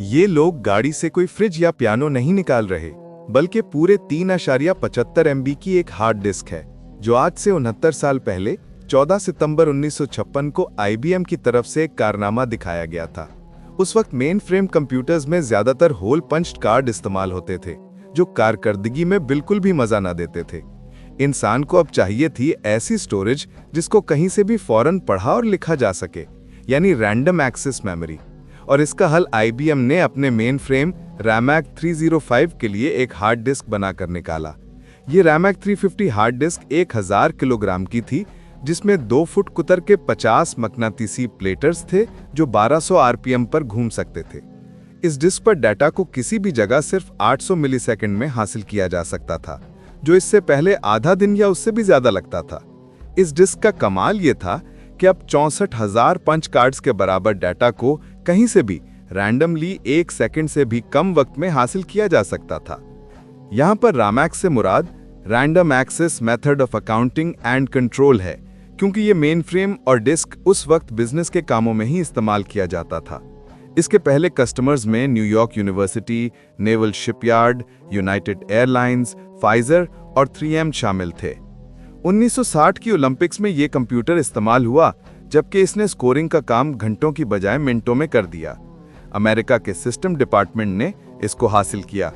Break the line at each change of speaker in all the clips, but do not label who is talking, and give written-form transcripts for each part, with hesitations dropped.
ये लोग गाड़ी से कोई फ्रिज या पियानो नहीं निकाल रहे, बल्कि पूरे 3.75 MB की एक हार्ड डिस्क है, जो आज से 69 साल पहले 14 सितंबर 1956 को IBM की तरफ से एक कारनामा दिखाया गया था। उस वक्त मेन फ्रेम कंप्यूटर्स में ज्यादातर होल पंच्ड कार्ड इस्तेमाल होते थे, जो कारकर्दगी में बिल्कुल भी मजा ना देते थे। इंसान को अब चाहिए थी ऐसी स्टोरेज जिसको कहीं से भी फौरन पढ़ा और लिखा जा सके, यानी रैंडम एक्सेस मेमोरी। और इसका हल IBM ने अपने मेन फ्रेम RAMAC 305 के लिए एक हार्ड डिस्क बनाकर निकाला। ये RAMAC 350 हार्ड डिस्क 1000 किलोग्राम की थी, जिसमें 2 फुट कुतर के 50 मकनातीसी प्लेटर्स थे जो 1200 RPM पर घूम सकते थे। इस डिस्क पर डाटा को किसी भी जगह सिर्फ 800 मिलीसेकंड में हासिल किया जा सकता था, जो इससे पहले आधा दिन या उससे भी ज्यादा लगता था। इस डिस्क का कमाल ये था कि अब 64,000 पंच कार्ड्स के बराबर डाटा को कहीं से भी रैंडमली 1 सेकंड से भी कम वक्त में हासिल किया जा सकता था। यहाँ पर RAMAC से मुराद random access method of accounting and control है, क्योंकि ये मेन फ्रेम और डिस्क उस वक्त बिजनेस के कामों में ही इस्तेमाल किया जाता था। इसके पहले कस्टमर्स में New York university, naval shipyard, United airlines, Pfizer और 3M शामिल थे। 1960 की ओलंपिक्स में ये कंप्यूटर इस्तेमाल हुआ, जबकि इसने स्कोरिंग का काम घंटों की बजाय मिनटों में कर दिया। अमेरिका के सिस्टम डिपार्टमेंट ने इसको हासिल किया।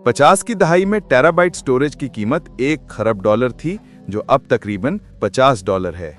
50 की दहाई में टेराबाइट स्टोरेज की कीमत $1 खरब थी, जो अब तकरीबन $50 है।